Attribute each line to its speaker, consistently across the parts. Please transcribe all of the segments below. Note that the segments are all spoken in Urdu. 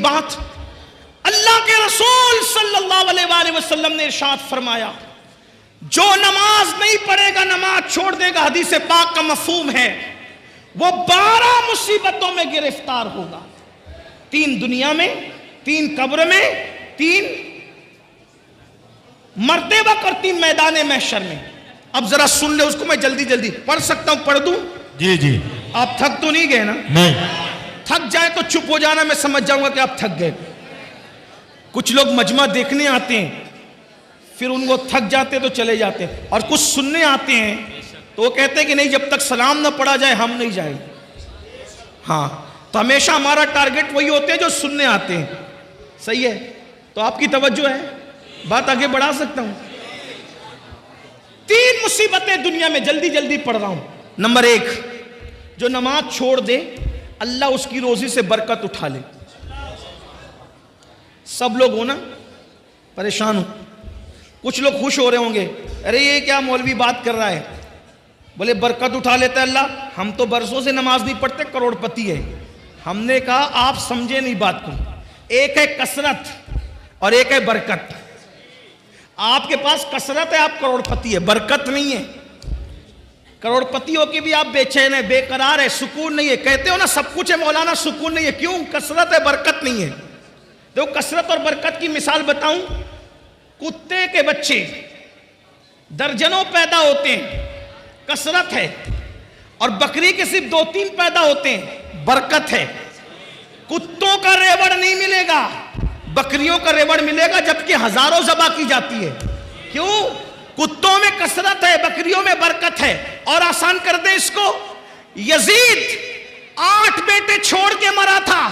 Speaker 1: بات اللہ کے رسول صلی اللہ علیہ وآلہ وسلم نے ارشاد فرمایا جو نماز نہیں پڑھے گا نماز چھوڑ دے گا، حدیث پاک کا مفہوم ہے وہ 12 مصیبتوں میں گرفتار ہوگا، 3 دنیا میں، 3 قبر میں، 3 مرتے وقت اور 3 میدان محشر میں۔ اب ذرا سن لے اس کو، میں جلدی جلدی پڑھ سکتا ہوں، پڑھ دوں؟
Speaker 2: جی جی۔
Speaker 1: آپ تھک تو نہیں گئے نا؟
Speaker 2: نہیں۔
Speaker 1: تھک جائے تو چپ ہو جانا، میں سمجھ جاؤں گا کہ آپ تھک گئے۔ کچھ لوگ مجمع دیکھنے آتے ہیں پھر ان کو تھک جاتے تو چلے جاتے ہیں، اور کچھ سننے آتے ہیں تو وہ کہتے ہیں کہ نہیں جب تک سلام نہ پڑھا جائے ہم نہیں جائیں۔ ہاں تو ہمیشہ ہمارا ٹارگٹ وہی ہوتے ہیں جو سننے آتے ہیں، صحیح ہے؟ تو آپ کی توجہ ہے، بات آگے بڑھا سکتا ہوں؟ 3 مصیبتیں دنیا میں، جلدی جلدی پڑھ رہا ہوں۔ نمبر 1، جو نماز چھوڑ دے اللہ اس کی روزی سے برکت اٹھا لے۔ سب لوگ ہو نا پریشان ہو، کچھ لوگ خوش ہو رہے ہوں گے، ارے یہ کیا مولوی بات کر رہا ہے، بولے برکت اٹھا لیتا ہے اللہ، ہم تو برسوں سے نماز نہیں پڑھتے، کروڑ پتی ہے۔ ہم نے کہا آپ سمجھے نہیں بات کو، ایک ہے کثرت اور ایک ہے برکت۔ آپ کے پاس کثرت ہے، آپ کروڑ پتی ہے، برکت نہیں ہے۔ کروڑ پتی ہو کے بھی آپ بے چین ہے، بے قرار ہے، سکون نہیں ہے۔ کہتے ہو نا سب کچھ ہے مولانا سکون نہیں ہے، کیوں؟ کثرت ہے برکت نہیں ہے۔ دیکھو کثرت اور برکت کی مثال بتاؤں، کتے کے بچے درجنوں پیدا ہوتے ہیں، کثرت ہے، اور بکری کے صرف 2-3 پیدا ہوتے ہیں، برکت ہے۔ کتوں کا ریوڑ نہیں ملے گا، بکریوں کا ریوڑ ملے گا، جبکہ ہزاروں ذبح کی جاتی ہے۔ کیوں؟ کتوں میں کثرت ہے، بکریوں میں برکت ہے۔ اور آسان کر دیں اس کو، یزید 8 بیٹے چھوڑ کے مرا تھا،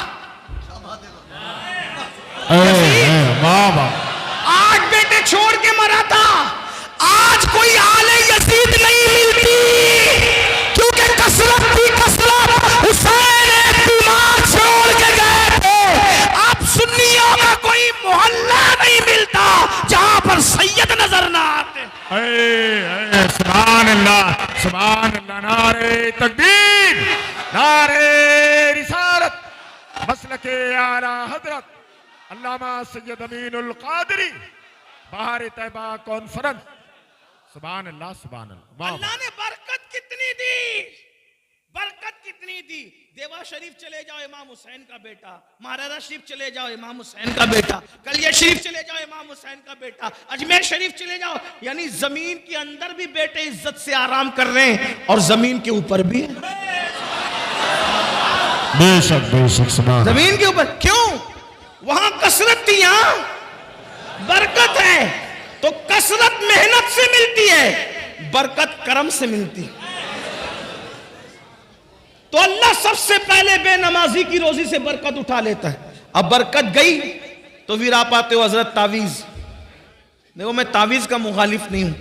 Speaker 1: 8 بیٹے چھوڑ کے مرا تھا۔ آج کوئی آل یزید نہیں ملتی کیونکہ کثرت تھی، کثرت۔ حسین ایک بیمار چھوڑ کے گئے تھے۔ اب سنیوں کا کوئی محلہ نہیں ملتا جہاں پر سید نظر نہ آتے۔
Speaker 2: سبحان اللہ، سبحان اللہ، نعرہ تکبیر، نعرہ رسالت، مسلک اعلیٰ حضرت علامہ سید امین القادری، بہار طیبہ کانفرنس۔ سبحان اللہ، سبحان اللہ۔
Speaker 1: اللہ نے برکت کتنی دی، برکت کتنی دی۔ دیوا شریف چلے جاؤ امام حسین کا بیٹا، مہاراجہ شریف چلے جاؤ امام حسین کا بیٹا، کلیہ شریف چلے جاؤ امام حسین کا بیٹا، اجمیر شریف چلے جاؤ، یعنی زمین کے اندر بھی بیٹے عزت سے آرام کر رہے ہیں اور زمین کے اوپر بھی،
Speaker 2: بے شک بے شک، سبحان
Speaker 1: زمین کے اوپر۔ کیوں؟ وہاں کثرت تھی، یہاں برکت ہے۔ تو کثرت محنت سے ملتی ہے، برکت کرم سے ملتی۔ تو اللہ سب سے پہلے بے نمازی کی روزی سے برکت اٹھا لیتا ہے۔ اب برکت گئی تو پھر آپ آتے ہو حضرت تعویذ۔ دیکھو میں تعویذ کا مخالف نہیں ہوں،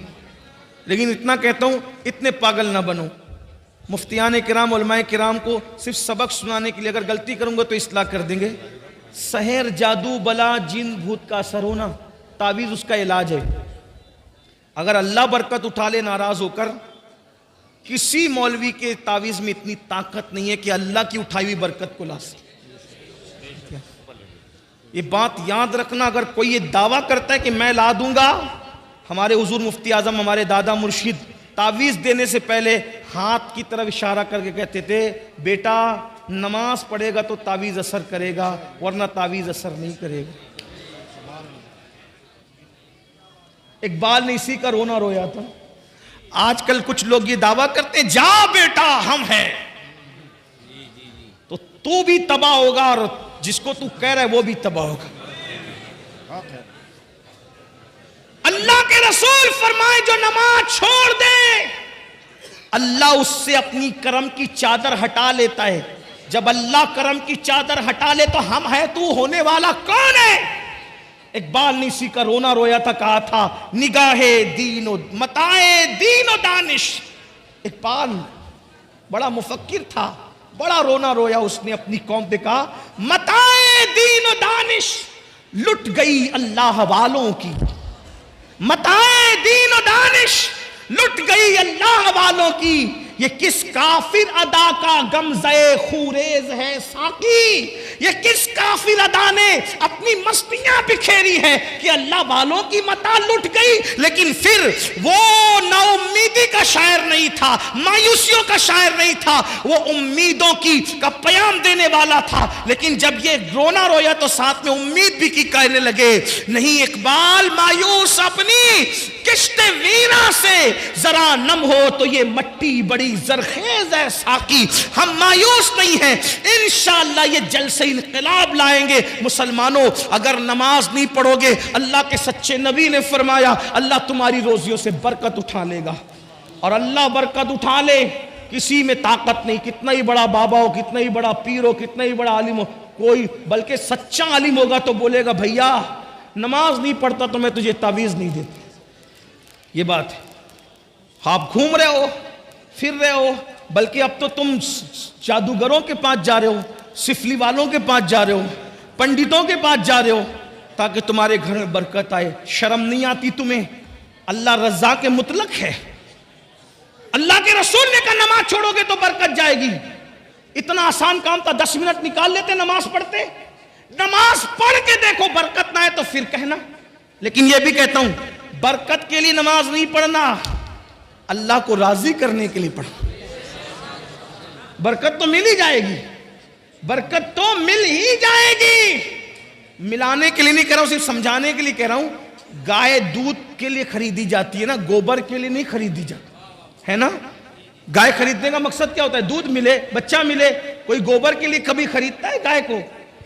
Speaker 1: لیکن اتنا کہتا ہوں اتنے پاگل نہ بنو۔ مفتیان کرام، علماء کرام کو صرف سبق سنانے کے لیے اگر غلطی کروں گا تو اصلاح کر دیں گے۔ سحر، جادو، بلا، جن، بھوت کا اثر ہونا، تعویذ اس کا علاج ہے۔ اگر اللہ برکت اٹھا لے ناراض ہو کر، کسی مولوی کے تعویذ میں اتنی طاقت نہیں ہے کہ اللہ کی اٹھائی ہوئی برکت کو لا سکے۔ یہ بات یاد رکھنا، اگر کوئی یہ دعویٰ کرتا ہے کہ میں لا دوں گا، ہمارے حضور مفتی اعظم، ہمارے دادا مرشد تعویذ دینے سے پہلے ہاتھ کی طرف اشارہ کر کے کہتے تھے بیٹا نماز پڑھے گا تو تعویذ اثر کرے گا، ورنہ تعویذ اثر نہیں کرے گا۔ اقبال نے اسی کا رونا رویا تھا۔ آج کل کچھ لوگ یہ دعویٰ کرتے ہیں جا بیٹا ہم ہیں، تو بھی تباہ ہوگا اور جس کو تو کہہ رہا ہے وہ بھی تباہ ہوگا۔ اللہ کے رسول فرمائے جو نماز چھوڑ دے اللہ اس سے اپنی کرم کی چادر ہٹا لیتا ہے۔ جب اللہ کرم کی چادر ہٹا لے تو ہم ہے تو ہونے والا کون ہے؟ اقبال نے اسی کا رونا رویا تھا، کہا تھا نگاہ دین و متاع دین و دانش۔ اقبال بڑا مفکر تھا، بڑا رونا رویا اس نے اپنی قوم پہ، کہا متاع دین و دانش لٹ گئی اللہ والوں کی، متاع دین و دانش لٹ گئی اللہ والوں کی، یہ کس کافر ادا کا غمزہ خوریز ہے ساقی، یہ کس کافر ادا نے اپنی مستیاں بکھیری ہیں کہ اللہ والوں کی متاع لٹ گئی، لیکن پھر وہ نا امیدی کا شاعر نہیں تھا، مایوسیوں کا شاعر نہیں تھا، وہ امیدوں کا پیام دینے والا تھا۔ لیکن جب یہ رونا رویا تو ساتھ میں امید بھی کی کہنے لگے، نہیں اقبال مایوس اپنی کشت ویرا سے ذرا نم ہو تو یہ مٹی بڑی زرخیز ہے ساقی، ہم مایوس نہیں ہیں، انشاءاللہ یہ جلسہ انقلاب لائیں گے۔ مسلمانوں اگر نماز نہیں پڑھو گے، اللہ کے سچے نبی نے فرمایا اللہ تمہاری روزیوں سے برکت اٹھا لے گا، اور اللہ برکت اٹھا لے کسی میں طاقت نہیں، کتنا ہی بڑا بابا ہو، کتنا ہی بڑا پیر ہو، کتنا ہی بڑا عالم ہو، کوئی بلکہ سچا عالم ہوگا تو بولے گا بھیا نماز نہیں پڑھتا تو میں تجھے تعویذ نہیں دیتا۔ یہ بات ہے، آپ گھوم رہے ہو پھر رہے ہو، بلکہ اب تو تم جادوگروں کے پاس جا رہے ہو، سفلی والوں کے پاس جا رہے ہو، پنڈتوں کے پاس جا رہے ہو تاکہ تمہارے گھر میں برکت آئے۔ شرم نہیں آتی تمہیں؟ اللہ رزاق مطلق ہے، اللہ کے رسول نے کہا نماز چھوڑو گے تو برکت جائے گی۔ اتنا آسان کام تھا، 10 منٹ نکال لیتے نماز پڑھتے۔ نماز پڑھ کے دیکھو برکت نہ آئے تو پھر کہنا۔ لیکن یہ بھی کہتا ہوں برکت کے لیے نماز نہیں پڑھنا، اللہ کو راضی کرنے کے لیے پڑھنا۔ برکت تو مل ہی جائے گی، برکت تو مل ہی جائے گی۔ ملانے کے لیے نہیں کہہ رہا ہوں، صرف سمجھانے کے لیے کہہ رہا ہوں۔ گائے دودھ کے لیے خریدی جاتی ہے نا، گوبر کے لیے نہیں خریدی جاتی ہے نا۔ گائے خریدنے کا مقصد کیا ہوتا ہے؟ دودھ ملے، بچہ ملے۔ کوئی گوبر کے لیے کبھی خریدتا ہے گائے کو؟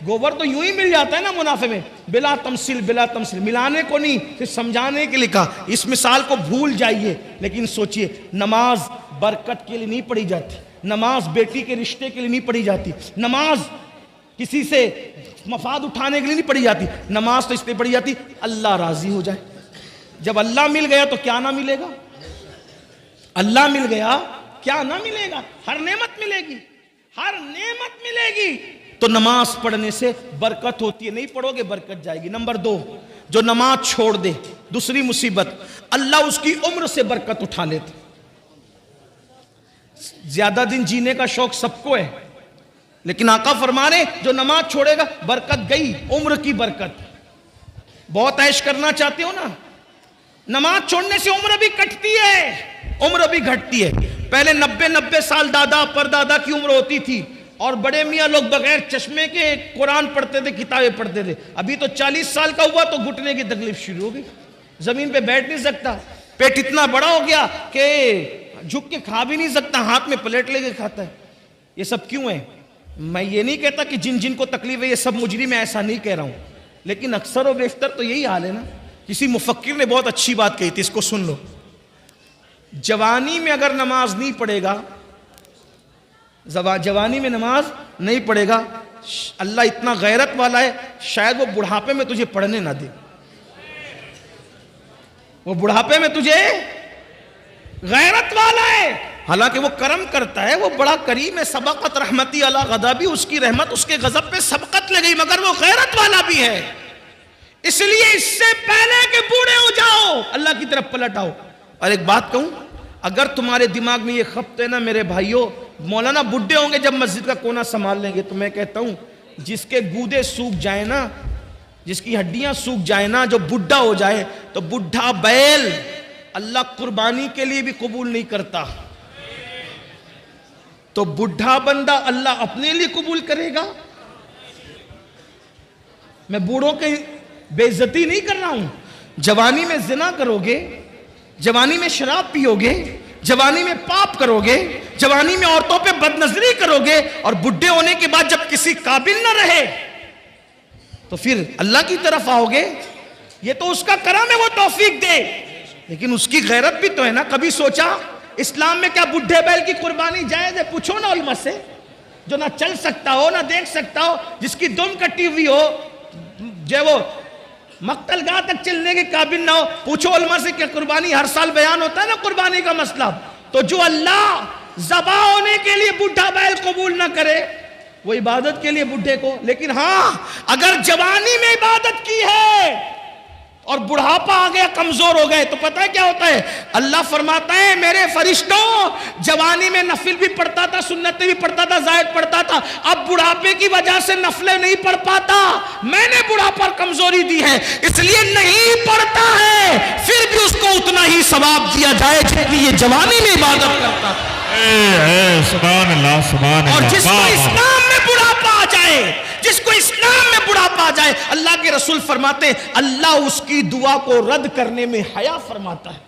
Speaker 1: گوبر تو یوں ہی مل جاتا ہے نا منافع میں، بلا تمثیل بلا تمثیل، ملانے کو نہیں، صرف سمجھانے کے لیے کہا۔ اس مثال کو بھول جائیے، لیکن سوچئے نماز برکت کے لیے نہیں پڑھی جاتی، نماز بیٹی کے رشتے کے لیے نہیں پڑھی جاتی، نماز کسی سے مفاد اٹھانے کے لیے نہیں پڑھی جاتی، نماز تو اس لیے پڑھی جاتی اللہ راضی ہو جائے۔ جب اللہ مل گیا تو کیا نہ ملے گا؟ اللہ مل گیا کیا نہ ملے گا؟ ہر نعمت ملے گی، ہر نعمت ملے گی۔ تو نماز پڑھنے سے برکت ہوتی ہے، نہیں پڑھو گے برکت جائے گی۔ نمبر 2، جو نماز چھوڑ دے، دوسری مصیبت، اللہ اس کی عمر سے برکت اٹھا لیتے۔ زیادہ دن جینے کا شوق سب کو ہے، لیکن آقا فرما رہے جو نماز چھوڑے گا برکت گئی، عمر کی برکت۔ بہت عیش کرنا چاہتے ہو نا، نماز چھوڑنے سے عمر بھی کٹتی ہے، عمر بھی گھٹتی ہے۔ پہلے 90 سال دادا پردادا کی عمر ہوتی تھی، اور بڑے میاں لوگ بغیر چشمے کے قرآن پڑھتے تھے، کتابیں پڑھتے تھے۔ ابھی تو 40 سال کا ہوا تو گھٹنے کی تکلیف شروع ہو گئی، زمین پہ بیٹھ نہیں سکتا، پیٹ اتنا بڑا ہو گیا کہ جھک کے کھا بھی نہیں سکتا، ہاتھ میں پلیٹ لے کے کھاتا ہے۔ یہ سب کیوں ہے؟ میں یہ نہیں کہتا کہ جن جن کو تکلیف ہے یہ سب مجرم ہے، ایسا نہیں کہہ رہا ہوں، لیکن اکثر و بیشتر تو یہی حال ہے نا۔ کسی مفکر نے بہت اچھی بات کہی تھی، اس کو سن لو۔ جوانی میں اگر نماز نہیں پڑھے گا، جوانی میں نماز نہیں پڑھے گا، اللہ اتنا غیرت والا ہے شاید وہ بڑھاپے میں تجھے پڑھنے نہ دے، وہ بڑھاپے میں تجھے غیرت والا ہے، حالانکہ وہ کرم کرتا ہے، وہ بڑا کریم ہے۔ سبقت رحمتی علی غضبی، اس کی رحمت اس کے غضب پہ سبقت لے گئی، مگر وہ غیرت والا بھی ہے۔ اس لیے اس سے پہلے کہ بوڑھے ہو جاؤ اللہ کی طرف پلٹ آؤ۔ اور ایک بات کہوں، اگر تمہارے دماغ میں یہ خبط ہے نا میرے بھائیوں، مولانا بڈھے ہوں گے جب مسجد کا کونا سنبھال لیں گے، تو میں کہتا ہوں جس کے گودے سوکھ جائیں نا، جس کی ہڈیاں سوکھ جائیں نا، جو بڈھا ہو جائے، تو بڈھا بیل اللہ قربانی کے لیے بھی قبول نہیں کرتا، تو بڈھا بندہ اللہ اپنے لیے قبول کرے گا۔ میں بوڑھوں کی بے عزتی نہیں کر رہا ہوں۔ جوانی میں زنا کرو گے، جوانی میں شراب پیو گے، جوانی میں پاپ کرو گے، جوانی میں عورتوں پہ بد نظری کرو گے، اور بڈھے ہونے کے بعد جب کسی قابل نہ رہے تو پھر اللہ کی طرف آؤ گے۔ یہ تو اس کا کرم ہے، وہ توفیق دے، لیکن اس کی غیرت بھی تو ہے نا۔ کبھی سوچا اسلام میں کیا بڈھے بیل کی قربانی جائز ہے؟ پوچھو نا علماء سے، جو نہ چل سکتا ہو نہ دیکھ سکتا ہو، جس کی دم کٹی ہوئی ہو، جو وہ مقتل گاہ تک چلنے کے قابل نہ ہو، پوچھو علماء سے کیا قربانی ہر سال بیان ہوتا ہے نا قربانی کا مسئلہ؟ تو جو اللہ ذبح ہونے کے لیے بڈھا بیل قبول نہ کرے، وہ عبادت کے لیے بڈھے کو، لیکن ہاں اگر جوانی میں عبادت کی ہے اور بڑھاپا آ گیا, کمزور ہو گئے, تو پتہ ہے کیا ہوتا ہے؟ اللہ فرماتا ہے میرے فرشتوں, جوانی میں نفل بھی پڑھتا تھا, سنتیں بھی پڑھتا تھا, زائد پڑھتا تھا, اب بڑھاپے کی وجہ سے نفلیں نہیں پڑھ پاتا, میں نے بڑھاپا اور کمزوری دی ہے, اس لیے نہیں پڑھتا ہے, پھر بھی اس کو اتنا ہی ثواب دیا جائے جتنی یہ جوانی میں عبادت کرتا تھا.
Speaker 2: سبحان اللہ سبحان اللہ.
Speaker 1: اور جس کو اسلام میں بڑھاپا آ جائے, جس کو اسلام میں بڑھاپا آ جائے, اللہ کے رسول فرماتے ہیں اللہ اس کی دعا کو رد کرنے میں حیا فرماتا ہے.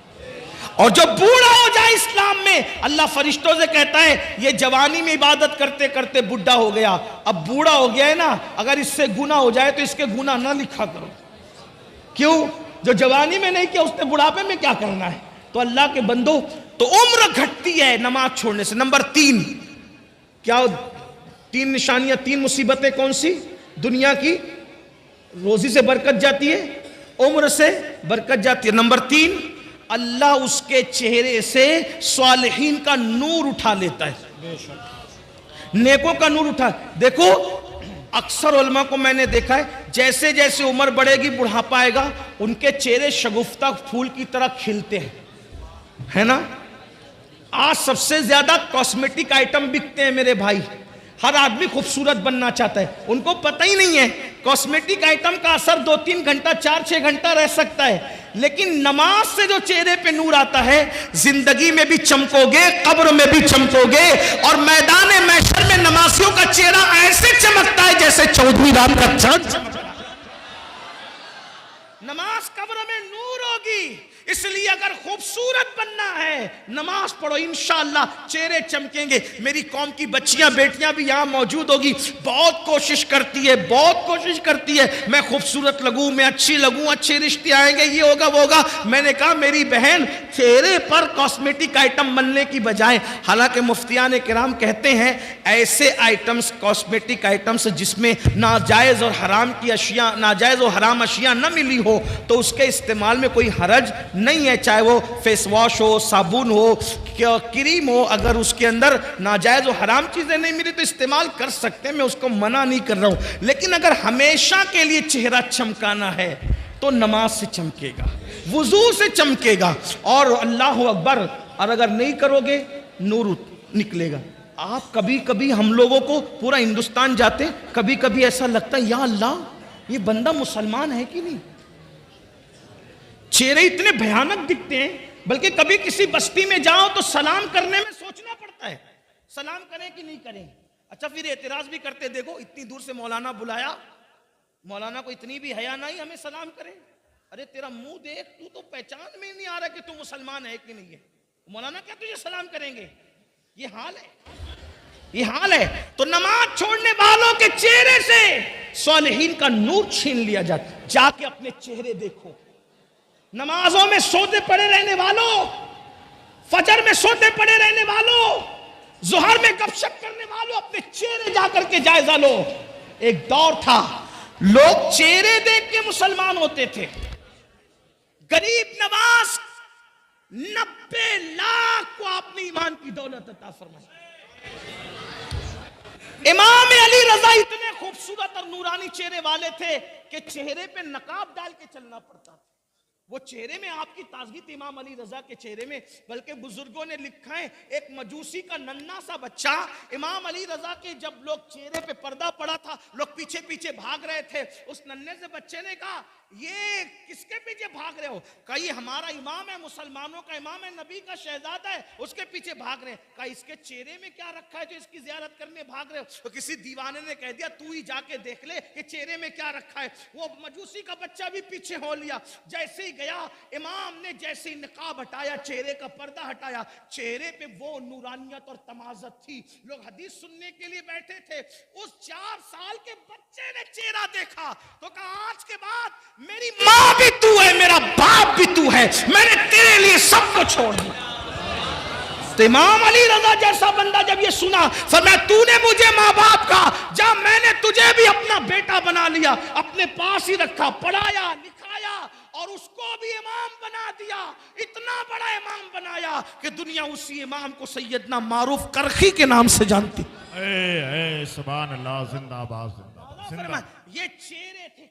Speaker 1: اور جو بوڑھا ہو جائے اسلام میں, اللہ فرشتوں سے کہتا ہے یہ جوانی میں عبادت کرتے کرتے بڈھا ہو گیا, اب بوڑھا ہو گیا ہے نا, اگر اس سے گناہ ہو جائے تو اس کے گناہ نہ لکھا کرو. کیوں؟ جو جوانی میں نہیں کیا اس نے بڑھاپے میں کیا کرنا ہے. تو اللہ کے بندو, تو عمر گھٹتی ہے نماز چھوڑنے سے. نمبر 3, کیا 3 نشانیاں, 3 مصیبتیں کون سی؟ دنیا کی روزی سے برکت جاتی ہے, عمر سے برکت جاتی ہے. نمبر 3, اللہ اس کے چہرے سے صالحین کا نور اٹھا لیتا ہے, نیکوں کا نور اٹھا. دیکھو اکثر علماء کو میں نے دیکھا ہے, جیسے جیسے عمر بڑھے گی بڑھاپا آئے گا, ان کے چہرے شگفتہ پھول کی طرح کھلتے ہیں, ہے نا. آج سب سے زیادہ کاسمیٹک آئٹم بکتے ہیں میرے بھائی, ہر آدمی خوبصورت بننا چاہتا ہے, ان کو پتہ ہی نہیں ہے کاسمیٹک آئٹم کا اثر 2-3 گھنٹہ 4-6 گھنٹہ رہ سکتا ہے, لیکن نماز سے جو چہرے پہ نور آتا ہے, زندگی میں بھی چمکو گے, قبر میں بھی چمکو گے, اور میدان محشر میں نمازیوں کا چہرہ ایسے چمکتا ہے جیسے 14ویں رات کا چاند چمکتا ہے. نماز قبر میں نور ہوگی, اس لیے اگر خوبصورت بننا ہے نماز پڑھو, انشاءاللہ چہرے چمکیں گے. میری قوم کی بچیاں بیٹیاں بھی یہاں موجود ہوگی, بہت کوشش کرتی ہے, بہت کوشش کرتی ہے میں خوبصورت لگوں, میں اچھی لگوں, اچھے رشتے آئیں گے, یہ ہوگا وہ ہوگا. میں نے کہا میری بہن چہرے پر کاسمیٹک آئٹم ملنے کی بجائے, حالانکہ مفتیان کرام کہتے ہیں ایسے آئٹمز, کاسمیٹک آئٹمز جس میں ناجائز اور حرام کی اشیاء, ناجائز اور حرام اشیاء نہ ملی ہو, تو اس کے استعمال میں کوئی حرج نہیں ہے, چاہے وہ فیس واش ہو, صابن ہو, کریم ہو, اگر اس کے اندر ناجائز و حرام چیزیں نہیں ملی تو استعمال کر سکتے ہیں, میں اس کو منع نہیں کر رہا ہوں. لیکن اگر ہمیشہ کے لیے چہرہ چمکانا ہے تو نماز سے چمکے گا, وضو سے چمکے گا, اور اللہ اکبر, اور اگر نہیں کرو گے نور نکلے گا. آپ کبھی کبھی ہم لوگوں کو پورا ہندوستان جاتے, کبھی کبھی ایسا لگتا ہے یا اللہ یہ بندہ مسلمان ہے کہ نہیں, چہرے اتنے بھیانک دکھتے ہیں. بلکہ کبھی کسی بستی میں جاؤ تو سلام کرنے میں سوچنا پڑتا ہے, سلام کریں کہ نہیں کریں. اچھا پھر اعتراض بھی کرتے, دیکھو اتنی دور سے مولانا بلایا, مولانا کو اتنی بھی حیا نہیں ہمیں سلام کریں. ارے تیرا منہ دیکھ, تو پہچان میں نہیں آ رہا کہ تو مسلمان ہے کہ نہیں ہے, مولانا کیا تجھے سلام کریں گے. یہ حال ہے, یہ حال ہے. تو نماز چھوڑنے والوں کے چہرے سے صالحین کا نور چھین لیا جاتا. جا کے اپنے چہرے دیکھو. نمازوں میں سوتے پڑے رہنے والوں, فجر میں سوتے پڑے رہنے والوں, ظہر میں گپ شپ کرنے والوں, اپنے چہرے جا کر کے جائزہ لو. ایک دور تھا لوگ چہرے دیکھ کے مسلمان ہوتے تھے. غریب نواز 90 لاکھ کو اپنی ایمان کی دولت عطا فرمائی. امام علی رضا اتنے خوبصورت اور نورانی چہرے والے تھے کہ چہرے پہ نقاب ڈال کے چلنا پڑتا تھا. وہ چہرے میں آپ کی تازگی تھی امام علی رضا کے چہرے میں. بلکہ بزرگوں نے لکھا ہے ایک مجوسی کا ننھا سا بچہ امام علی رضا کے جب لوگ چہرے پہ پردہ پڑا تھا, لوگ پیچھے پیچھے بھاگ رہے تھے. اس ننھے سے بچے نے کہا یہ کس کے پیچھے بھاگ رہے ہو؟ کہا یہ ہمارا امام ہے, مسلمانوں کا امام ہے, نبی کا شہزادہ ہے, اس کے پیچھے بھاگ رہے ہیں. کہا اس کے چہرے میں کیا رکھا ہے جو اس کی زیارت کرنے بھاگ رہے ہو؟ تو کسی دیوانے نے کہہ دیا تو ہی جا کے دیکھ لے کہ چہرے میں کیا رکھا ہے. وہ مجوسی کا بچہ بھی پیچھے ہو لیا. جیسے ہی گیا, امام نے جیسے ہی نقاب ہٹایا, چہرے کا پردہ ہٹایا, چہرے پہ وہ نورانیت اور تمازت تھی. لوگ حدیث سننے کے لیے بیٹھے تھے. اس 4 سال کے بچے نے چہرہ دیکھا تو کہا آج کے بعد میری ماں بھی تو ہے, میرا باپ بھی تو ہے, میں نے تیرے لیے سب کو چھوڑ دیا. تو امام علی رضا جیسا بندہ جب یہ سنا, فرمایا تو نے مجھے ماں باپ کا, جب میں نے تجھے بھی اپنا بیٹا بنا لیا, اپنے پاس ہی رکھا, پڑھایا لکھایا اور اس کو بھی امام بنا دیا. اتنا بڑا امام بنایا کہ دنیا اسی امام کو سیدنا معروف کرخی کے نام سے جانتی.
Speaker 2: اے سبحان اللہ, زندہ باد, زندہ باد.
Speaker 1: یہ چہرے تھے,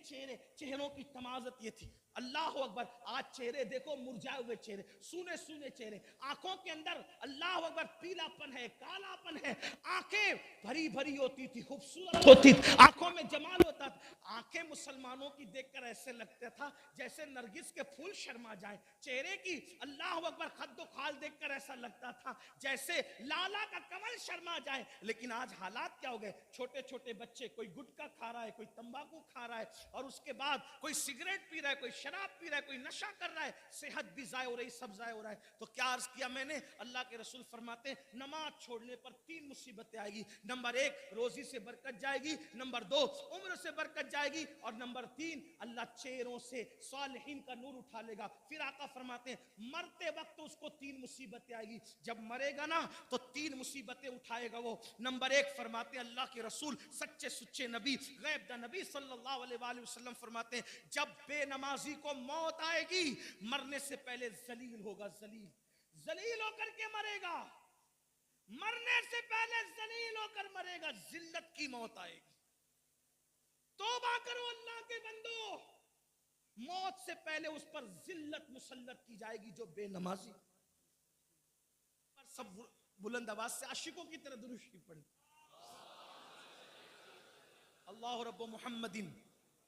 Speaker 1: چہروں کی تمازت یہ تھی. اللہ اکبر. آج چہرے دیکھو مرجھائے ہوئے چہرے, سونے سونے چہرے, آنکھوں کے اندر اللہ اکبر پیلا پن ہے, کالا پن ہے, آنکھیں بھری بھری ہوتی تھی, خوبصورت ہوتی تھی, آنکھوں میں جمال ہوتا تھا. آنکھیں مسلمانوں کی دیکھ کر ایسے لگتا تھا جیسے نرگس کے پھول شرما جائیں. چہرے کی اللہ اکبر خد و خال دیکھ کر ایسا لگتا تھا جیسے لالا کا کمل شرما جائے. لیکن آج حالات کیا ہو گئے, چھوٹے چھوٹے بچے, کوئی گٹکا کھا رہا ہے, کوئی تمباکو کھا رہا ہے, اور اس کے بعد کوئی سگریٹ پی رہا ہے, کوئی شراب پی رہا ہے, کوئی نشہ کر رہا ہے, صحت بھی ضائع ہو رہی, سب ضائع ہو رہا ہے. تو کیا عرض کیا میں نے, اللہ کے رسول فرماتے ہیں نماز چھوڑنے پر 3 مصیبتیں آئے گی. نمبر 1 روزی سے برکت جائے گی, نمبر 2 عمر سے برکت جائے گی, اور نمبر 3 اللہ چہروں سے صالحین کا نور اٹھا لے گا. پھر آقا فرماتے ہیں مرتے وقت اس کو 3 مصیبتیں آئے گی. جب مرے گا نا تو 3 مصیبتیں اٹھائے گا وہ. نمبر 1 فرماتے ہیں اللہ کے رسول سچے سچے نبی غیب دا نبی صلی اللہ علیہ وآلہ وسلم فرماتے ہیں جب بے نمازی کو موت آئے گی مرنے سے پہلے ذلیل ہوگا. ذلیل ہو کر کے مرے گا, مرنے سے پہلے ذلیل ہو کر مرے گا, ذلت کی موت آئے گی. توبہ کرو اللہ کے بندو, موت سے پہلے اس پر ذلت مسلط کی جائے گی جو بے نمازی. سب بلند آواز سے عاشقوں کی طرح درود شریف پڑھیں. اللہ رب محمد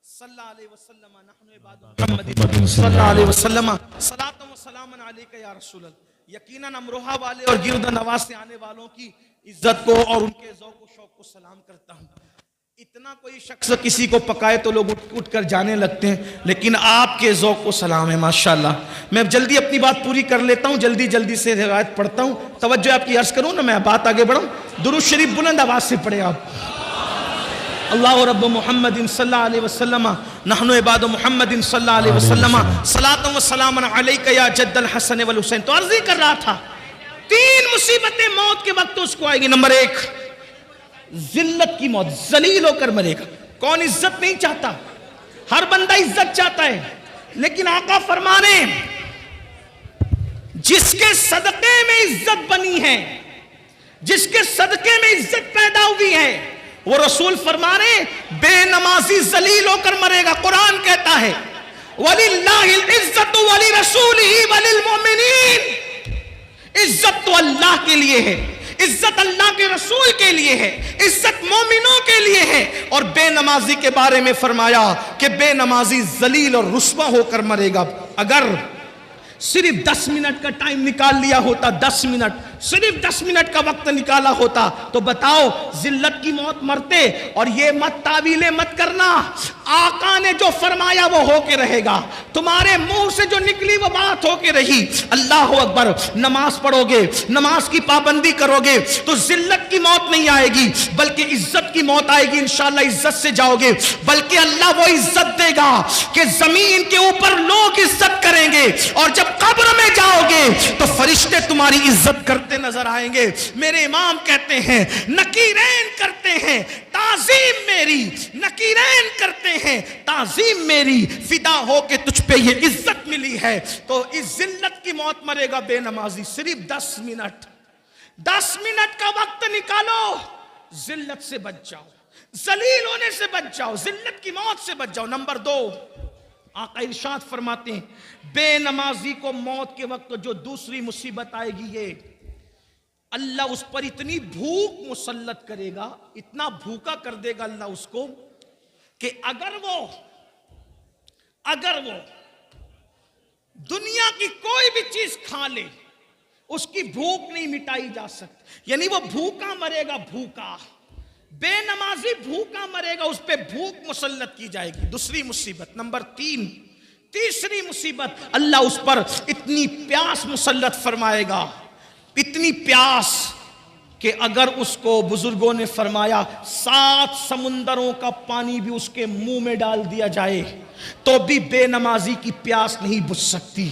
Speaker 1: صلی اللہ علیہ وسلم نحن عباد محمد صلی اللہ علیہ وسلم صلاۃ و سلام علیک یا رسول اللہ. یقیناً امروہہ والے اور گرد نواز سے آنے والوں کی عزت کو اور ان کے ذوق و شوق کو سلام کرتا ہوں. اتنا کوئی شخص کسی کو پکائے تو لوگ اٹھ کر جانے لگتے ہیں, لیکن آپ کے ذوق کو سلام ہے ماشاءاللہ. میں جلدی اپنی بات پوری کر لیتا ہوں, جلدی سے روایت پڑھتا ہوں. توجہ آپ کی عرض کروں نا, میں بات آگے بڑھوں. درود شریف بلند آواز سے پڑھیں آپ. اللہ رب محمد صلی اللہ علیہ وسلم نحن عباد محمد صلی اللہ علیہ وسلم صلاۃ و سلام علیک یا جد الحسن والحسین. تو عرض ہی کر رہا تھا 3 مصیبتیں موت کے وقت اس کو آئیں گی. نمبر 1 ذلت کی موت, ذلیل ہو کر مرے گا. کون عزت نہیں چاہتا؟ ہر بندہ عزت چاہتا ہے, لیکن آقا فرمانے جس کے صدقے میں عزت بنی ہے, جس کے صدقے میں عزت پیدا ہوئی ہے, وہ رسول فرمانے بے نمازی ذلیل ہو کر مرے گا. قرآن کہتا ہے وَلِلَّهِ الْعِزَّةُ وَلِرَسُولِهِ وَلِلْمُؤْمِنِينَ, عزت تو اللہ کے لیے ہے, عزت اللہ کے رسول کے لیے ہے, عزت مومنوں کے لیے ہے. اور بے نمازی کے بارے میں فرمایا کہ بے نمازی ذلیل اور رسوا ہو کر مرے گا. اگر صرف 10 منٹ کا ٹائم نکال لیا ہوتا, 10 منٹ, صرف 10 منٹ کا وقت نکالا ہوتا, تو بتاؤ ذلت کی موت مرتے. اور یہ مت تعویلیں مت کرنا, آقا نے جو فرمایا وہ ہو کے رہے گا. تمہارے منہ سے جو نکلی وہ بات ہو کے رہی. اللہ اکبر. نماز پڑھو گے, نماز کی پابندی کرو گے تو ذلت کی موت نہیں آئے گی, بلکہ عزت کی موت آئے گی. انشاءاللہ عزت سے جاؤ گے, بلکہ اللہ وہ عزت دے گا کہ زمین کے اوپر لوگ عزت کریں گے, اور جب قبر میں جاؤ گے تو فرشتے تمہاری عزت کرتے نظر آئیں گے. میرے امام کہتے ہیں نکیرین کرتے ہیں تعظیم میری, نکیرین کرتے ہیں تعظیم میری, فدا ہو کے تجھ پہ یہ عزت ملی ہے. تو اس ذلت کی موت مرے گا بے نمازی. صرف 10 منٹ کا وقت نکالو, ذلت سے بچ جاؤ, ذلیل ہونے سے بچ جاؤ, ذلت کی موت سے بچ جاؤ. نمبر 2 آقا ارشاد فرماتے ہیں بے نمازی کو موت کے وقت جو دوسری مصیبت آئے گی, یہ اللہ اس پر اتنی بھوک مسلط کرے گا, اتنا بھوکا کر دے گا اللہ اس کو کہ اگر وہ دنیا کی کوئی بھی چیز کھا لے اس کی بھوک نہیں مٹائی جا سکتی. یعنی وہ بھوکا مرے گا, بھوکا. بے نمازی بھوکا مرے گا, اس پہ بھوک مسلط کی جائے گی. دوسری مصیبت. نمبر 3 تیسری مصیبت, اللہ اس پر اتنی پیاس مسلط فرمائے گا, اتنی پیاس کہ اگر اس کو بزرگوں نے فرمایا 7 سمندروں کا پانی بھی اس کے منہ میں ڈال دیا جائے تو بھی بے نمازی کی پیاس نہیں بجھ سکتی.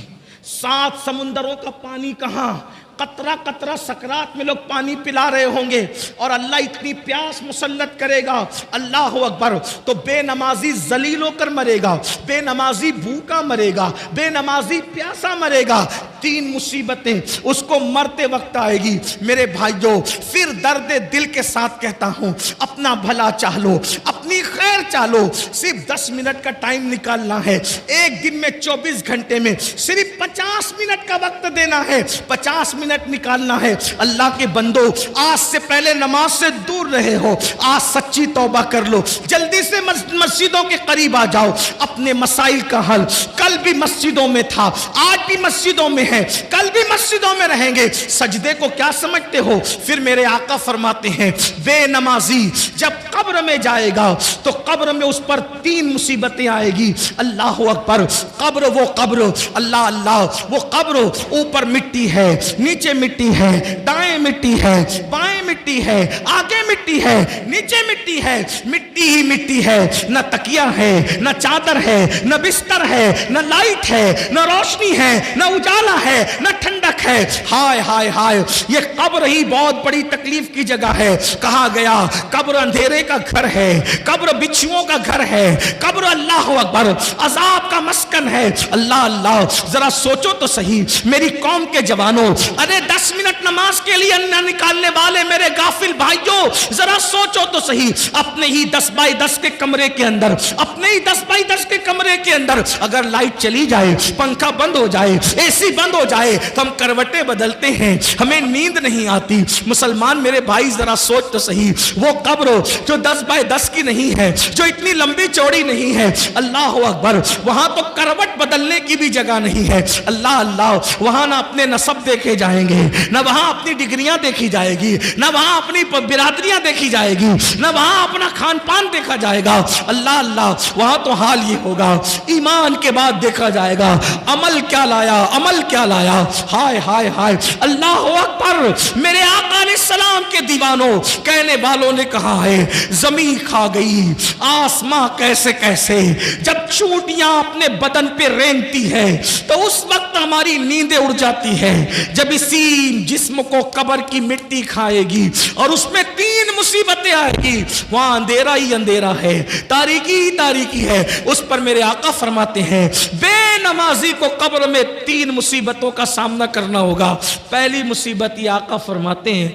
Speaker 1: 7 سمندروں کا پانی کہاں, قطرہ قطرہ سکرات میں لوگ پانی پلا رہے ہوں گے, اور اللہ اتنی پیاس مسلط کرے گا. اللہ اکبر. تو بے نمازی ذلیل ہو کر مرے گا, بے نمازی بھوکا مرے گا, بے نمازی پیاسا مرے گا. 3 مصیبتیں اس کو مرتے وقت آئے گی. میرے بھائیوں پھر درد دل کے ساتھ کہتا ہوں اپنا بھلا چاہ لو, اپنی خیر چاہ لو. صرف 10 منٹ کا ٹائم نکالنا ہے. ایک دن میں 24 گھنٹے میں صرف 50 منٹ کا وقت دینا ہے. 50 منٹ نکالنا ہے. اللہ کے بندو آج سے پہلے نماز سے دور رہے ہو, آج سچی توبہ کر لو. جلدی سے مسجدوں کے قریب آ جاؤ. اپنے مسائل کا حل کل بھی مسجدوں میں تھا, آج بھی مسجدوں میں ہے, کل بھی مسجدوں میں رہیں گے. سجدے کو کیا سمجھتے ہو؟ پھر میرے آقا فرماتے ہیں بے نمازی جب قبر میں جائے گا تو قبر میں اس پر 3 مصیبتیں آئے گی. اللہ اکبر. قبر وہ قبر, اللہ اللہ, وہ قبر اوپر مٹی ہے, نیچے مٹی ہے, دائیں مٹی ہے, بائیں مٹی ہے, آگے مٹی ہے, نیچے مٹی ہے, مٹی ہی مٹی ہے. نہ تکیہ ہے, نہ چادر ہے, نہ بستر ہے, نہ لائٹ ہے, نہ روشنی ہے, نہ اجالا ہے, نہ ٹھنڈک ہے. ہائے ہائے ہائے, یہ قبر ہی بہت بڑی تکلیف کی جگہ ہے. کہا گیا قبر اندھیرے کا گھر ہے, قبر بچھوؤں کا گھر ہے, قبر اللہ اکبر عذاب کا مسکن ہے. اللہ اللہ, ذرا سوچو تو صحیح میری قوم کے جوانوں, ارے 10 منٹ نماز کے لیے نہ نکالنے والے میرے غافل بھائیوں, ذرا سوچو تو صحیح. اپنے ہی 10 بائی 10 کے کمرے کے اندر, اپنے ہی 10 بائی 10 کے کمرے کے اندر اگر لائٹ چلی جائے, پنکھا بند ہو جائے, اے سی بند ہو جائے تو ہم کروٹیں بدلتے ہیں, ہمیں نیند نہیں آتی. مسلمان میرے بھائی ذرا سوچ تو صحیح, وہ قبر جو 10 بائی 10 کی نہیں ہے, جو اتنی لمبی چوڑی نہیں ہے, اللہ اکبر, وہاں تو کروٹ بدلنے کی بھی جگہ نہیں ہے. اللہ اللہ, وہاں نہ اپنے نسب دیکھے جائیں گے, نہ وہاں اپنی ڈگریاں دیکھی جائے گی, نہ وہاں اپنی برادریاں دیکھی جائے گی, نہ وہاں اپنا کھان پان دیکھا جائے گا. اللہ اللہ, وہاں تو حال یہ ہوگا ایمان کے بعد دیکھا جائے گا عمل کیا لایا, عمل کیا لایا. ہائے ہائے ہائے, اللہ اکبر. میرے آقا علیہ السلام کے دیوانوں, کہنے والوں نے کہا ہے زمین کھا گئی آسماں کیسے کیسے, جب چونٹیاں اپنے بدن پہ رینگتی ہے تو اس وقت ہماری نیندیں اڑ جاتی ہے. جب اسی جسم کو قبر کی مٹی کھائے گی اور اس میں 3 مصیبتیں آئے گی, وہاں اندھیرا ہی اندھیرا ہے, تاریکی ہی تاریکی ہے. اس پر میرے آقا فرماتے ہیں بے نمازی کو قبر میں 3 مصیبتوں کا سامنا کرنا ہوگا. پہلی مصیبت یہ آقا فرماتے ہیں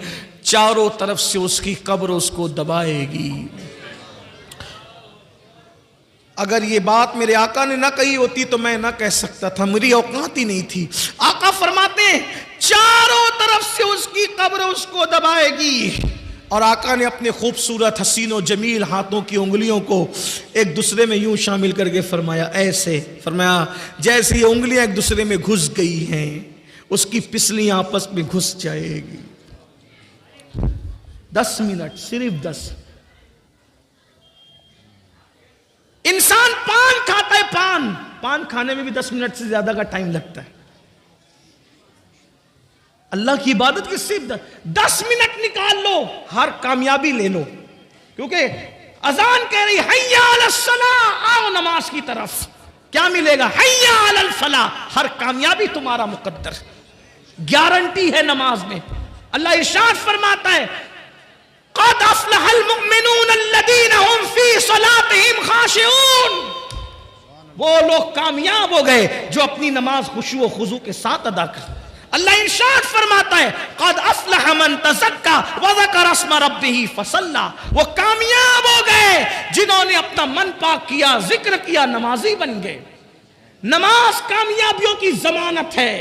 Speaker 1: چاروں طرف سے اس کی قبر اس کو دبائے گی. اگر یہ بات میرے آقا نے نہ کہی ہوتی تو میں نہ کہہ سکتا تھا, میری اوقات ہی نہیں تھی. آقا فرماتے ہیں چاروں طرف سے اس کی قبر اس کو دبائے گی. اور آقا نے اپنے خوبصورت حسین و جمیل ہاتھوں کی انگلیوں کو ایک دوسرے میں یوں شامل کر کے فرمایا, ایسے فرمایا جیسے یہ انگلیاں ایک دوسرے میں گھس گئی ہیں, اس کی پسلیاں آپس میں گھس جائے گی. 10 منٹ, صرف 10. انسان پان کھاتا ہے, پان کھانے میں بھی 10 منٹ سے زیادہ کا ٹائم لگتا ہے. اللہ کی عبادت کی صرف 10 منٹ نکال لو, ہر کامیابی لے لو. کیونکہ اذان کہہ رہی حی علی الصلاۃ, آؤ نماز کی طرف. کیا ملے گا؟ حی علی الفلاح, ہر کامیابی تمہارا مقدر, گارنٹی ہے نماز میں. اللہ ارشاد فرماتا ہے قد افلح المؤمنون الذین هم فی صلاتهم خاشعون, وہ لوگ کامیاب ہو گئے جو اپنی نماز خشوع و خضوع کے ساتھ ادا کرتے. اللہ ارشاد فرماتا ہے قد افلح من تزکا وذکر اسم ربہ فصلی, وہ کامیاب ہو گئے جنہوں نے اپنا من پاک کیا, ذکر کیا, نمازی بن گئے. نماز کامیابیوں کی ضمانت ہے.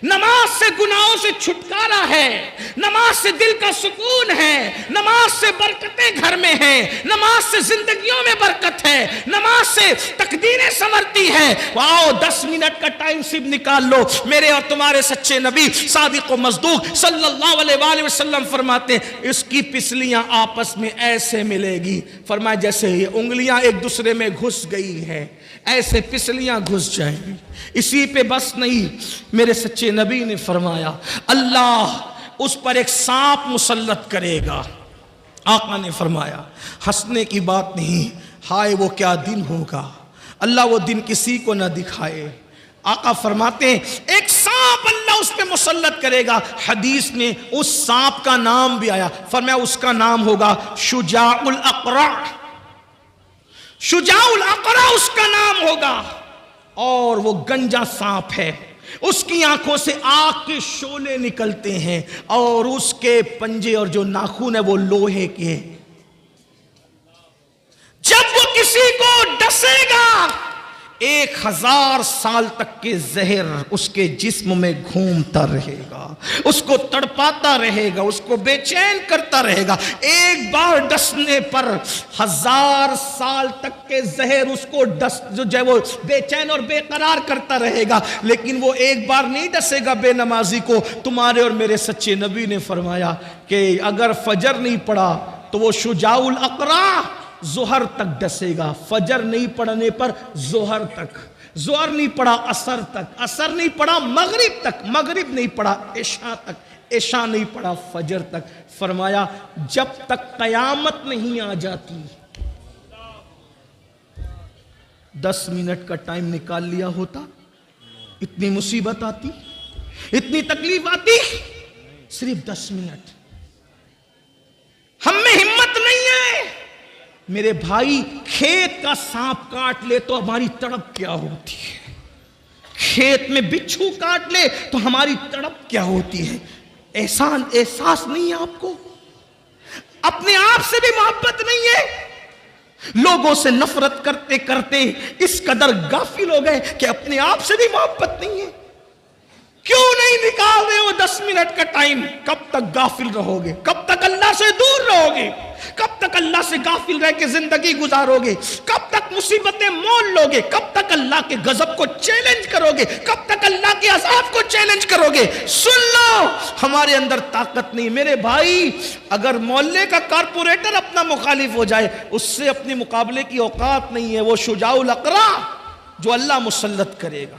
Speaker 1: نماز سے گناہوں سے چھٹکارا ہے, نماز سے دل کا سکون ہے, نماز سے برکتیں گھر میں ہیں, نماز سے زندگیوں میں برکت ہے, نماز سے تقدیریں سنورتی ہیں. واؤ, 10 منٹ کا ٹائم صرف نکال لو. میرے اور تمہارے سچے نبی صادق و مصدوق صلی اللہ علیہ وآلہ وسلم فرماتے ہیں اس کی پسلیاں آپس میں ایسے ملے گی, فرمایا جیسے یہ انگلیاں ایک دوسرے میں گھس گئی ہیں, ایسے پسلیاں گھس جائیں گی. اسی پہ بس نہیں, میرے سچے نبی نے فرمایا اللہ اس پر ایک سانپ مسلط کرے گا. آقا نے فرمایا ہنسنے کی بات نہیں, ہائے وہ کیا دن ہوگا, اللہ وہ دن کسی کو نہ دکھائے. آقا فرماتے ہیں ایک سانپ اللہ اس پہ مسلط کرے گا. حدیث میں اس سانپ کا نام بھی آیا, فرمایا اس کا نام ہوگا شجاع الاقرع. شجاع الاقرع اس کا نام ہوگا, اور وہ گنجا سانپ ہے. اس کی آنکھوں سے آگ کے شعلے نکلتے ہیں اور اس کے پنجے اور جو ناخن ہے وہ لوہے کے ہیں۔ جب وہ کسی کو ڈسے گا 1000 سال تک کے زہر اس کے جسم میں گھومتا رہے گا، اس کو تڑپاتا رہے گا، اس کو بے چین کرتا رہے گا۔ ایک بار ڈسنے پر 1000 سال تک کے زہر اس کو جو ہے وہ بے چین اور بے قرار کرتا رہے گا، لیکن وہ ایک بار نہیں ڈسے گا بے نمازی کو۔ تمہارے اور میرے سچے نبی نے فرمایا کہ اگر فجر نہیں پڑا تو وہ شجاع الاقرع ظہر تک ڈسے گا، فجر نہیں پڑھنے پر ظہر تک، ظہر نہیں پڑھا عصر تک، عصر نہیں پڑھا مغرب تک، مغرب نہیں پڑھا عشاء تک، عشاء نہیں پڑھا فجر تک۔ فرمایا جب تک قیامت نہیں آ جاتی 10 منٹ کا ٹائم نکال لیا ہوتا، اتنی مصیبت آتی، اتنی تکلیف آتی، صرف 10 منٹ۔ ہم میں ہمت نہیں ہے۔ میرے بھائی کھیت کا سانپ کاٹ لے تو ہماری تڑپ کیا ہوتی ہے، کھیت میں بچھو کاٹ لے تو ہماری تڑپ کیا ہوتی ہے۔ احساس نہیں ہے آپ کو؟ اپنے آپ سے بھی محبت نہیں ہے؟ لوگوں سے نفرت کرتے کرتے اس قدر غافل ہو گئے کہ اپنے آپ سے بھی محبت نہیں ہے۔ کیوں نہیں نکال رہے ہو 10 منٹ کا ٹائم؟ کب تک غافل رہو گے؟ کب تک اللہ سے دور رہو گے؟ کب تک اللہ سے غافل رہ کے زندگی گزارو گے؟ کب تک مصیبتیں مول لو گے؟ کب تک اللہ کے غضب کو چیلنج کرو گے؟ کب تک اللہ کے عذاب کو چیلنج کرو گے؟ سن لو، ہمارے اندر طاقت نہیں۔ میرے بھائی اگر محلے کا کارپوریٹر اپنا مخالف ہو جائے، اس سے اپنے مقابلے کی اوقات نہیں ہے۔ وہ شجاع الاقرع جو اللہ مسلط کرے گا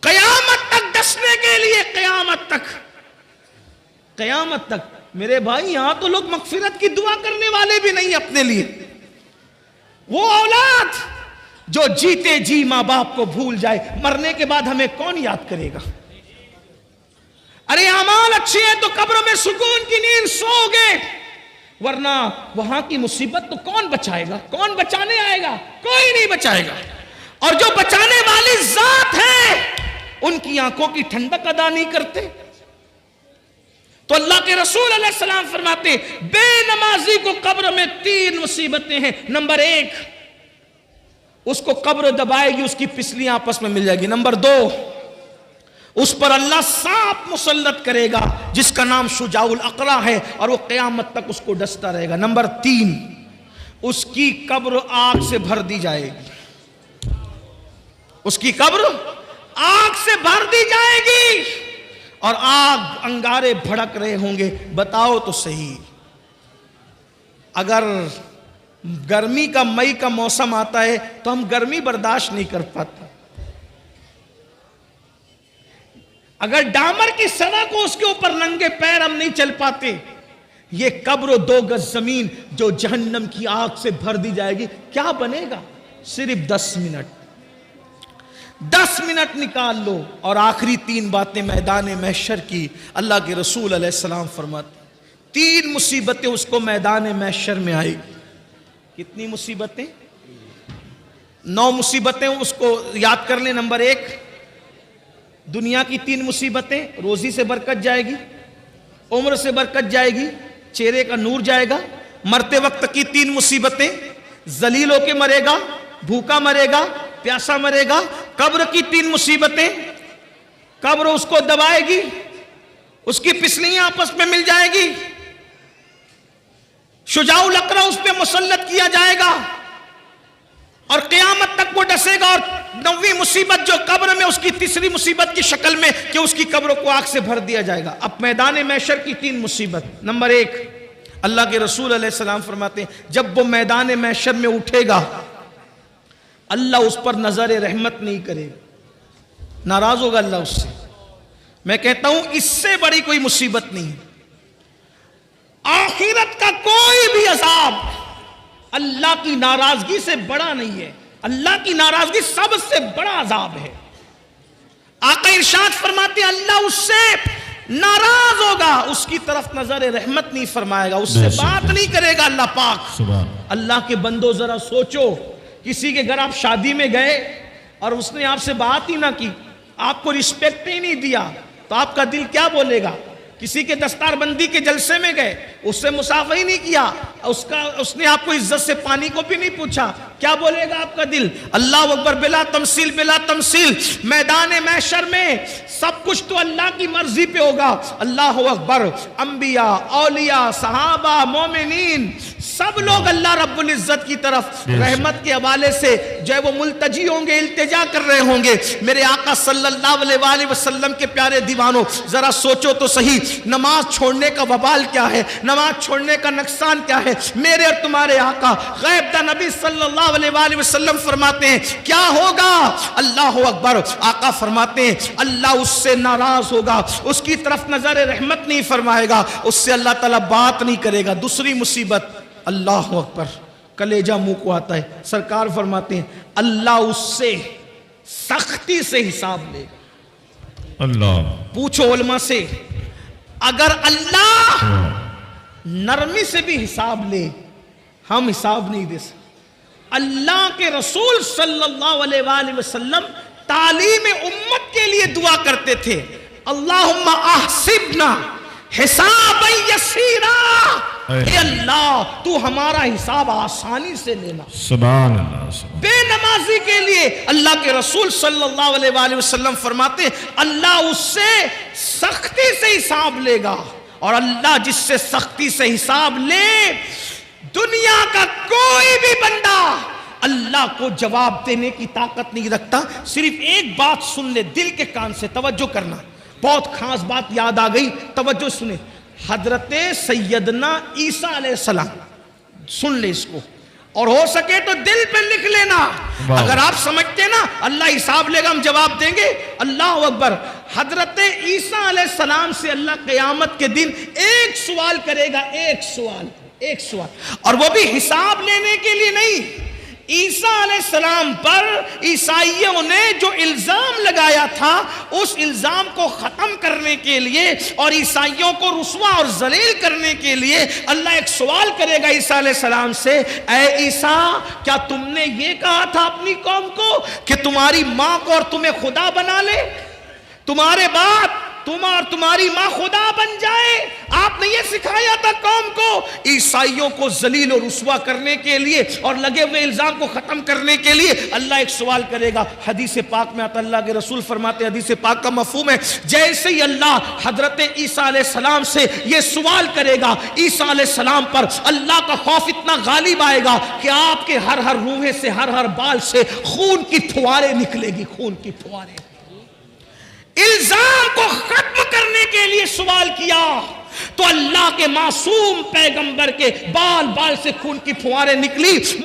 Speaker 1: قیامت تک ڈسنے کے لیے، قیامت تک۔ میرے بھائی یہاں تو لوگ مغفرت کی دعا کرنے والے بھی نہیں اپنے لیے۔ وہ اولاد جو جیتے جی ماں باپ کو بھول جائے، مرنے کے بعد ہمیں کون یاد کرے گا؟ ارے اعمال اچھے ہیں تو قبر میں سکون کی نیند سو گے، ورنہ وہاں کی مصیبت تو کون بچائے گا؟ کون بچانے آئے گا؟ کوئی نہیں بچائے گا۔ اور جو بچانے والی ذات ہے ان کی آنکھوں کی ٹھنڈک ادا نہیں کرتے۔ تو اللہ کے رسول علیہ السلام فرماتے بے نمازی کو قبر میں 3 مصیبتیں ہیں۔ نمبر 1، اس کو قبر دبائے گی، اس کی پسلیاں آپس میں مل جائے گی۔ نمبر 2، اس پر اللہ سانپ مسلط کرے گا جس کا نام شجاع الاقرع ہے، اور وہ قیامت تک اس کو ڈستا رہے گا۔ نمبر 3، اس کی قبر آگ سے بھر دی جائے گی، اس کی قبر آگ سے بھر دی جائے گی، اور آگ انگارے بھڑک رہے ہوں گے۔ بتاؤ تو صحیح، اگر گرمی کا مئی کا موسم آتا ہے تو ہم گرمی برداشت نہیں کر پاتے، اگر ڈامر کی سڑک ہو اس کے اوپر ننگے پیر ہم نہیں چل پاتے۔ یہ قبر و 2 گز زمین جو جہنم کی آگ سے بھر دی جائے گی، کیا بنے گا؟ صرف 10 منٹ 10 منٹ نکال لو۔ اور آخری 3 باتیں میدان محشر کی اللہ کے رسول علیہ السلام فرماتے 3 مصیبتیں اس کو میدان محشر میں آئے گی۔ کتنی مصیبتیں؟ 9 مصیبتیں اس کو یاد کر لیں۔ نمبر 1، دنیا کی 3 مصیبتیں، روزی سے برکت جائے گی، عمر سے برکت جائے گی، چہرے کا نور جائے گا۔ مرتے وقت کی 3 مصیبتیں، ذلیل ہو کے مرے گا، بھوکا مرے گا، پیاسا مرے گا۔ قبر کی 3 مصیبتیں، قبر اس کو دبائے گی، اس کی پسلیاں آپس میں مل جائے گی، شجاع الاقرع اس پہ مسلط کیا جائے گا، اور قیامت تک وہ ڈسے گا۔ اور 9ویں مصیبت جو قبر میں، اس کی تیسری مصیبت کی شکل میں کہ اس کی قبر کو آگ سے بھر دیا جائے گا۔ اب میدان محشر کی 3 مصیبت۔ نمبر 1، اللہ کے رسول علیہ السلام فرماتے ہیں جب وہ میدان محشر میں اٹھے گا، اللہ اس پر نظر رحمت نہیں کرے گا، ناراض ہوگا اللہ اس سے۔ میں کہتا ہوں اس سے بڑی کوئی مصیبت نہیں ہے۔ آخرت کا کوئی بھی عذاب اللہ کی ناراضگی سے بڑا نہیں ہے۔ اللہ کی ناراضگی سب سے بڑا عذاب ہے۔ آقا ارشاد فرماتے ہیں اللہ اس سے ناراض ہوگا، اس کی طرف نظر رحمت نہیں فرمائے گا، اس سے بات نہیں کرے گا اللہ پاک۔ اللہ کے بندو ذرا سوچو، کسی کے گھر آپ شادی میں گئے اور اس نے آپ سے بات ہی نہ کی، آپ کو رسپیکٹ ہی نہیں دیا تو آپ کا دل کیا بولے گا؟ کسی کے دستار بندی کے جلسے میں گئے، اس سے مصافحہ ہی نہیں کیا، اس نے آپ کو عزت سے پانی کو بھی نہیں پوچھا، کیا بولے گا آپ کا دل؟ اللہ اکبر، بلا تمثیل بلا تمثیل، میدان محشر میں سب کچھ تو اللہ کی مرضی پہ ہوگا۔ اللہ اکبر، انبیاء، اولیاء، صحابہ، مومنین، سب لوگ اللہ رب العزت کی طرف رحمت کے حوالے سے جو ہے وہ ملتجی ہوں گے، التجا کر رہے ہوں گے۔ میرے آقا صلی اللہ علیہ وآلہ وسلم کے پیارے دیوانوں، ذرا سوچو تو صحیح، نماز چھوڑنے کا وبال کیا ہے، نماز چھوڑنے کا نقصان کیا ہے۔ میرے اور تمہارے آقا غیب داں نبی صلی اللہ علیہ وآلہ وسلم فرماتے ہیں کیا ہوگا؟ اللہ اکبر، آقا فرماتے ہیں اللہ اس سے ناراض ہوگا، اس کی طرف نظر رحمت نہیں فرمائے گا، اس سے اللہ تعالیٰ بات نہیں کرے گا۔ دوسری مصیبت، اللہ اکبر، کلیجہ منہ کو آتا ہے، سرکار فرماتے ہیں اللہ اس سے سختی سے حساب لے گا۔
Speaker 2: اللہ،
Speaker 1: پوچھو علماء سے، اگر اللہ نرمی سے بھی حساب لے، ہم حساب نہیں دے سکتے۔ اللہ کے رسول صلی اللہ علیہ وآلہ وسلم تعلیم امت کے لیے دعا کرتے تھے، اللہم احسبنا حسابا یسیرا، اے اللہ تو ہمارا حساب آسانی سے لینا۔
Speaker 2: سبحان اللہ۔
Speaker 1: بے نمازی کے لیے اللہ کے رسول صلی اللہ علیہ وآلہ وسلم فرماتے ہیں اللہ اس سے سختی سے حساب لے گا، اور اللہ جس سے سختی سے حساب لے، دنیا کا کوئی بھی بندہ اللہ کو جواب دینے کی طاقت نہیں رکھتا۔ صرف ایک بات سن لے، دل کے کان سے توجہ کرنا، بہت خاص بات یاد آ گئی، توجہ سنیں۔ حضرت سیدنا عیسیٰ علیہ السلام، سن لے اس کو، اور ہو سکے تو دل پہ لکھ لینا۔ اگر آپ سمجھتے نا اللہ حساب لے گا ہم جواب دیں گے، اللہ اکبر، حضرت عیسیٰ علیہ السلام سے اللہ قیامت کے دن ایک سوال کرے گا، ایک سوال، اور وہ بھی حساب لینے کے لیے نہیں۔ عیسیٰ علیہ السلام پر عیسائیوں نے جو الزام لگایا تھا، اس الزام کو ختم کرنے کے لیے اور عیسائیوں کو رسوا اور ذلیل کرنے کے لیے اللہ ایک سوال کرے گا عیسیٰ علیہ السلام سے، اے عیسیٰ کیا تم نے یہ کہا تھا اپنی قوم کو کہ تمہاری ماں کو اور تمہیں خدا بنا لے، تمہارے بعد تم اور تمہاری ماں خدا بن جائے؟ آپ نے یہ سکھایا تھا قوم کو۔ عیسائیوں کو ذلیل و رسوا کرنے کے لیے اور لگے ہوئے الزام کو ختم کرنے کے لیے اللہ ایک سوال کرے گا۔ حدیث پاک میں آتا، اللہ کے رسول فرماتے ہیں، حدیث پاک کا مفہوم ہے جیسے ہی اللہ حضرت عیسیٰ علیہ السلام سے یہ سوال کرے گا، عیسیٰ علیہ السلام پر اللہ کا خوف اتنا غالب آئے گا کہ آپ کے ہر ہر روحے سے، ہر بال سے خون کی پھواریں نکلے گی، خون کی پھواریں۔ الزام کو ختم کرنے کے لیے سوال کیا تو اللہ کے معصوم پیغمبر کے بال سے خون کی پھواریں نکلی۔